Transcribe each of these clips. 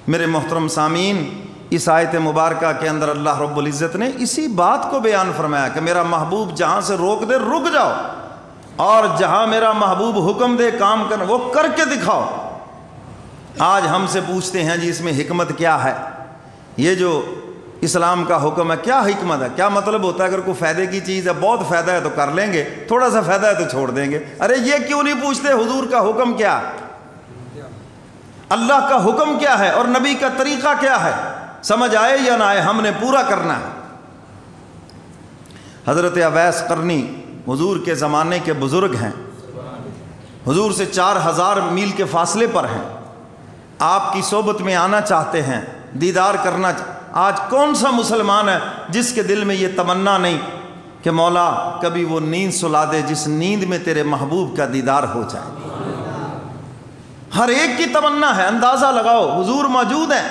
میرے محترم سامعین، اس آیت مبارکہ کے اندر اللہ رب العزت نے اسی بات کو بیان فرمایا کہ میرا محبوب جہاں سے روک دے رک جاؤ، اور جہاں میرا محبوب حکم دے کام کر وہ کر کے دکھاؤ۔ آج ہم سے پوچھتے ہیں جی اس میں حکمت کیا ہے؟ یہ جو اسلام کا حکم ہے کیا حکمت ہے؟ کیا مطلب ہوتا ہے؟ اگر کوئی فائدے کی چیز ہے، بہت فائدہ ہے تو کر لیں گے، تھوڑا سا فائدہ ہے تو چھوڑ دیں گے۔ ارے یہ کیوں نہیں پوچھتے حضور کا حکم کیا ہے، اللہ کا حکم کیا ہے، اور نبی کا طریقہ کیا ہے؟ سمجھ آئے یا نہ آئے، ہم نے پورا کرنا ہے۔ حضرت اویس قرنی حضور کے زمانے کے بزرگ ہیں، حضور سے 4000 میل کے فاصلے پر ہیں، آپ کی صحبت میں آنا چاہتے ہیں، دیدار کرنا۔ آج کون سا مسلمان ہے جس کے دل میں یہ تمنا نہیں کہ مولا کبھی وہ نیند سلا دے جس نیند میں تیرے محبوب کا دیدار ہو جائے؟ ہر ایک کی تمنا ہے۔ اندازہ لگاؤ، حضور موجود ہیں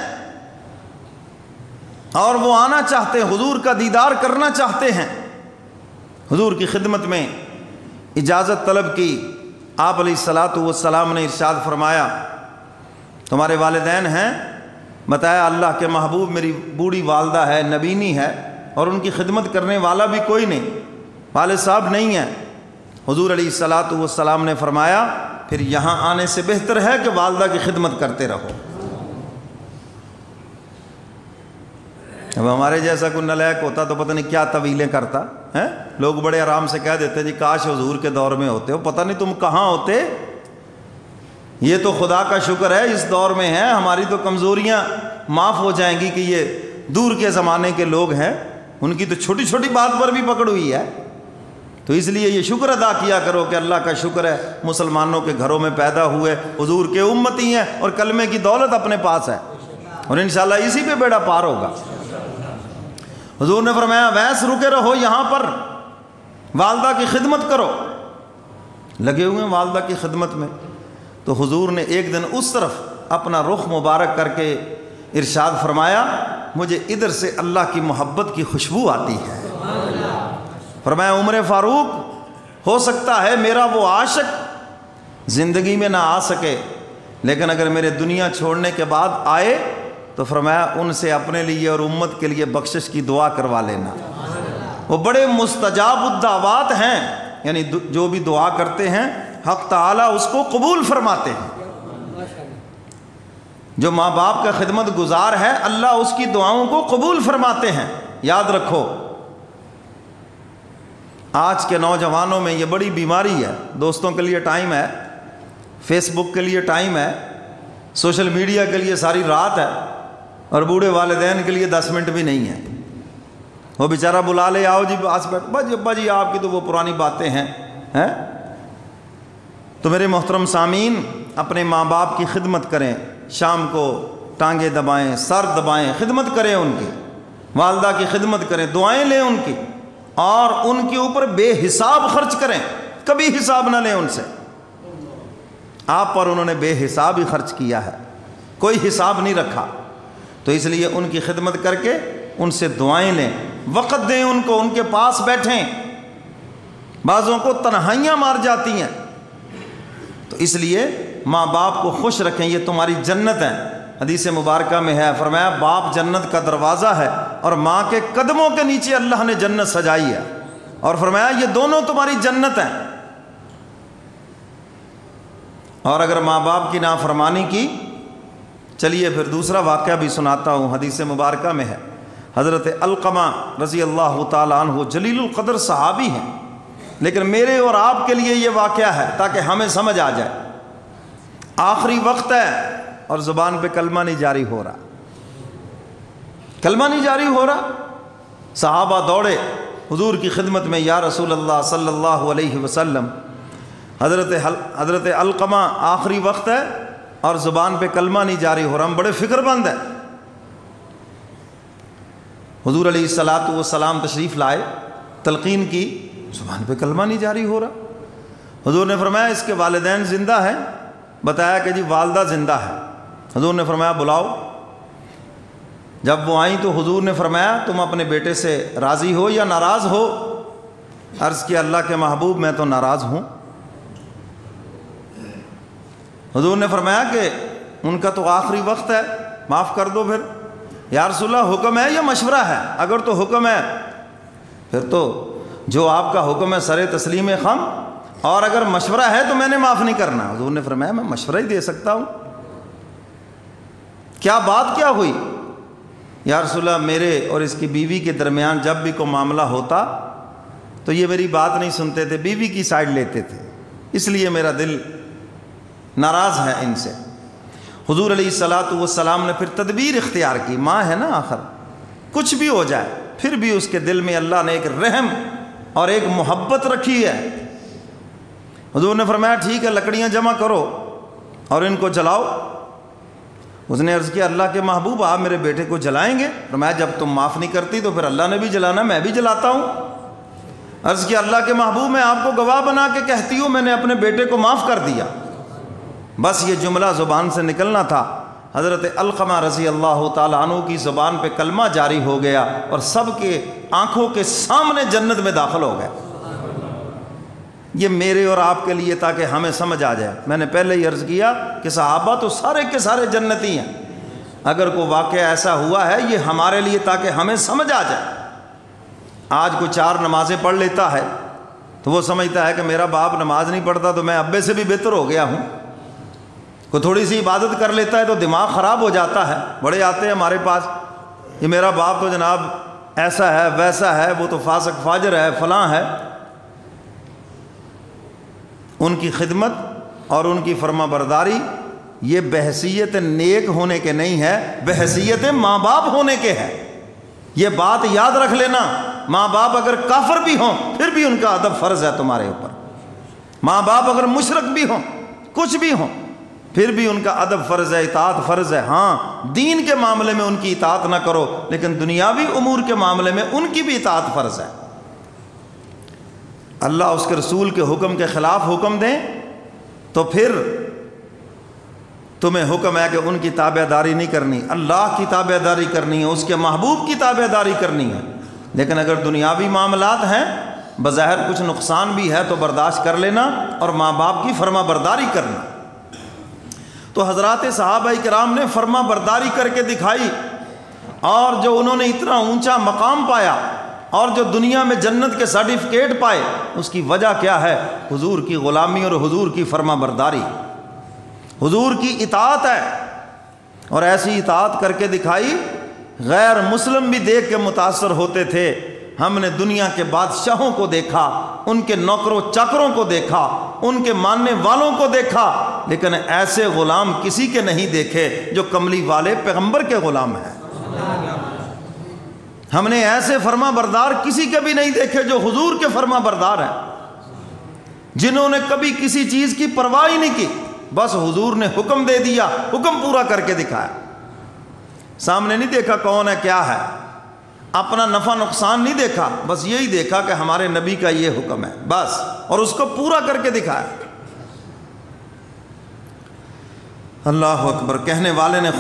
اور وہ آنا چاہتے ہیں، حضور کا دیدار کرنا چاہتے ہیں۔ حضور کی خدمت میں اجازت طلب کی، آپ علیہ الصلاۃ والسلام نے ارشاد فرمایا تمہارے والدین ہیں؟ بتایا اللہ کے محبوب میری بوڑھی والدہ ہے، نبینی ہے، اور ان کی خدمت کرنے والا بھی کوئی نہیں، والد صاحب نہیں ہے۔ حضور علیہ الصلاۃ والسلام نے فرمایا پھر یہاں آنے سے بہتر ہے کہ والدہ کی خدمت کرتے رہو۔ اب ہمارے جیسا کوئی نالائق ہوتا تو پتہ نہیں کیا طویلیں کرتا ہے۔ لوگ بڑے آرام سے کہہ دیتے جی کاش حضور کے دور میں ہوتے ہو، پتہ نہیں تم کہاں ہوتے۔ یہ تو خدا کا شکر ہے اس دور میں ہے، ہماری تو کمزوریاں معاف ہو جائیں گی کہ یہ دور کے زمانے کے لوگ ہیں، ان کی تو چھوٹی چھوٹی بات پر بھی پکڑ ہوئی ہے۔ تو اس لیے یہ شکر ادا کیا کرو کہ اللہ کا شکر ہے مسلمانوں کے گھروں میں پیدا ہوئے، حضور کے امتی ہیں اور کلمے کی دولت اپنے پاس ہے، اور انشاءاللہ اسی پہ بیڑا پار ہوگا۔ حضور نے فرمایا ویس رکے رہو یہاں پر، والدہ کی خدمت کرو۔ لگے ہوئے ہیں والدہ کی خدمت میں۔ تو حضور نے ایک دن اس طرف اپنا رخ مبارک کر کے ارشاد فرمایا مجھے ادھر سے اللہ کی محبت کی خوشبو آتی ہے۔ فرمایا عمر فاروق ہو سکتا ہے میرا وہ عاشق زندگی میں نہ آ سکے، لیکن اگر میرے دنیا چھوڑنے کے بعد آئے تو فرمایا ان سے اپنے لیے اور امت کے لیے بخشش کی دعا کروا لینا۔ وہ بڑے مستجاب الدعوات ہیں، یعنی جو بھی دعا کرتے ہیں حق تعالیٰ اس کو قبول فرماتے ہیں۔ جو ماں باپ کا خدمت گزار ہے اللہ اس کی دعاؤں کو قبول فرماتے ہیں۔ یاد رکھو آج کے نوجوانوں میں یہ بڑی بیماری ہے، دوستوں کے لیے ٹائم ہے، فیس بک کے لیے ٹائم ہے، سوشل میڈیا کے لیے ساری رات ہے، اور بوڑھے والدین کے لیے 10 منٹ بھی نہیں ہے۔ وہ بیچارہ بلا لے آؤ جی پاس بیٹھ، بس ابا جی آپ کی تو وہ پرانی باتیں ہیں۔ تو میرے محترم سامعین اپنے ماں باپ کی خدمت کریں، شام کو ٹانگیں دبائیں، سر دبائیں، خدمت کریں ان کی، والدہ کی خدمت کریں، دعائیں لیں ان کی، اور ان کے اوپر بے حساب خرچ کریں، کبھی حساب نہ لیں ان سے۔ آپ پر انہوں نے بے حساب ہی خرچ کیا ہے، کوئی حساب نہیں رکھا، تو اس لیے ان کی خدمت کر کے ان سے دعائیں لیں، وقت دیں ان کو، ان کے پاس بیٹھیں۔ بعضوں کو تنہائیاں مار جاتی ہیں، تو اس لیے ماں باپ کو خوش رکھیں، یہ تمہاری جنت ہے۔ حدیث مبارکہ میں ہے فرمایا باپ جنت کا دروازہ ہے، اور ماں کے قدموں کے نیچے اللہ نے جنت سجائی ہے، اور فرمایا یہ دونوں تمہاری جنت ہیں۔ اور اگر ماں باپ کی نافرمانی کی، چلیے پھر دوسرا واقعہ بھی سناتا ہوں، حدیث مبارکہ میں ہے حضرت علقمہ رضی اللہ تعالیٰ عنہ جلیل القدر صحابی ہیں، لیکن میرے اور آپ کے لیے یہ واقعہ ہے تاکہ ہمیں سمجھ آ جائے۔ آخری وقت ہے اور زبان پہ کلمہ نہیں جاری ہو رہا، کلمہ نہیں جاری ہو رہا۔ صحابہ دوڑے حضور کی خدمت میں، یا رسول اللہ صلی اللہ علیہ وسلم، حضرت علقمہ آخری وقت ہے اور زبان پہ کلمہ نہیں جاری ہو رہا، ہم بڑے فکر مند ہیں۔ حضور علیہ الصلاۃ والسلام تشریف لائے، تلقین کی، زبان پہ کلمہ نہیں جاری ہو رہا۔ حضور نے فرمایا اس کے والدین زندہ ہیں؟ بتایا کہ جی والدہ زندہ ہے۔ حضور نے فرمایا بلاؤ۔ جب وہ آئیں تو حضور نے فرمایا تم اپنے بیٹے سے راضی ہو یا ناراض ہو؟ عرض کیا اللہ کے محبوب میں تو ناراض ہوں۔ حضور نے فرمایا کہ ان کا تو آخری وقت ہے، معاف کر دو پھر۔ یا رسول اللہ حکم ہے یا مشورہ ہے؟ اگر تو حکم ہے پھر تو جو آپ کا حکم ہے سر تسلیم خم، اور اگر مشورہ ہے تو میں نے معاف نہیں کرنا۔ حضور نے فرمایا میں مشورہ ہی دے سکتا ہوں۔ کیا بات کیا ہوئی؟ یا رسول اللہ میرے اور اس کی بیوی کے درمیان جب بھی کوئی معاملہ ہوتا تو یہ میری بات نہیں سنتے تھے، بیوی کی سائیڈ لیتے تھے، اس لیے میرا دل ناراض ہے ان سے۔ حضور علیہ الصلوۃ والسلام نے پھر تدبیر اختیار کی، ماں ہے نا آخر، کچھ بھی ہو جائے پھر بھی اس کے دل میں اللہ نے ایک رحم اور ایک محبت رکھی ہے۔ حضور نے فرمایا ٹھیک ہے لکڑیاں جمع کرو اور ان کو جلاؤ۔ اس نے عرض کیا اللہ کے محبوب آپ میرے بیٹے کو جلائیں گے؟ فرمایا جب تم معاف نہیں کرتی تو پھر اللہ نے بھی جلانا، میں بھی جلاتا ہوں۔ عرض کیا اللہ کے محبوب میں آپ کو گواہ بنا کے کہتی ہوں میں نے اپنے بیٹے کو معاف کر دیا۔ بس یہ جملہ زبان سے نکلنا تھا، حضرت علقمہ رضی اللہ تعالیٰ عنہ کی زبان پہ کلمہ جاری ہو گیا اور سب کے آنکھوں کے سامنے جنت میں داخل ہو گئے۔ یہ میرے اور آپ کے لیے تاکہ ہمیں سمجھ آ جائے۔ میں نے پہلے ہی عرض کیا کہ صحابہ تو سارے کے سارے جنتی ہیں، اگر کوئی واقعہ ایسا ہوا ہے یہ ہمارے لیے تاکہ ہمیں سمجھ آ جائے۔ آج کوئی 4 نمازیں پڑھ لیتا ہے تو وہ سمجھتا ہے کہ میرا باپ نماز نہیں پڑھتا تو میں ابے سے بھی بہتر ہو گیا ہوں۔ کوئی تھوڑی سی عبادت کر لیتا ہے تو دماغ خراب ہو جاتا ہے۔ بڑے آتے ہیں ہمارے پاس، یہ میرا باپ تو جناب ایسا ہے ویسا ہے، وہ تو فاسق فاجر ہے فلاں ہے۔ ان کی خدمت اور ان کی فرما برداری یہ بحیثیت نیک ہونے کے نہیں ہے، بحیثیت ماں باپ ہونے کے ہے۔ یہ بات یاد رکھ لینا، ماں باپ اگر کافر بھی ہوں پھر بھی ان کا ادب فرض ہے تمہارے اوپر۔ ماں باپ اگر مشرک بھی ہوں کچھ بھی ہوں پھر بھی ان کا ادب فرض ہے، اطاعت فرض ہے۔ ہاں دین کے معاملے میں ان کی اطاعت نہ کرو لیکن دنیاوی امور کے معاملے میں ان کی بھی اطاعت فرض ہے۔ اللہ اس کے رسول کے حکم کے خلاف حکم دیں تو پھر تمہیں حکم ہے کہ ان کی تابع داری نہیں کرنی، اللہ کی تابع داری کرنی ہے، اس کے محبوب کی تابع داری کرنی ہے۔ لیکن اگر دنیاوی معاملات ہیں بظاہر کچھ نقصان بھی ہے تو برداشت کر لینا اور ماں باپ کی فرما برداری کرنا۔ تو حضرات صحابہ کرام نے فرما برداری کر کے دکھائی، اور جو انہوں نے اتنا اونچا مقام پایا اور جو دنیا میں جنت کے سرٹیفکیٹ پائے اس کی وجہ کیا ہے؟ حضور کی غلامی اور حضور کی فرما برداری، حضور کی اطاعت ہے۔ اور ایسی اطاعت کر کے دکھائی، غیر مسلم بھی دیکھ کے متاثر ہوتے تھے۔ ہم نے دنیا کے بادشاہوں کو دیکھا، ان کے نوکروں چاکروں کو دیکھا، ان کے ماننے والوں کو دیکھا، لیکن ایسے غلام کسی کے نہیں دیکھے جو کملی والے پیغمبر کے غلام ہیں۔ ہم نے ایسے فرما بردار کسی کے بھی نہیں دیکھے جو حضور کے فرما بردار ہیں، جنہوں نے کبھی کسی چیز کی پرواہ ہی نہیں کی، بس حضور نے حکم دے دیا، حکم پورا کر کے دکھایا۔ سامنے نہیں دیکھا کون ہے کیا ہے، اپنا نفع نقصان نہیں دیکھا، بس یہی دیکھا کہ ہمارے نبی کا یہ حکم ہے بس، اور اس کو پورا کر کے دکھایا۔ اللہ اکبر۔ کہنے والے نے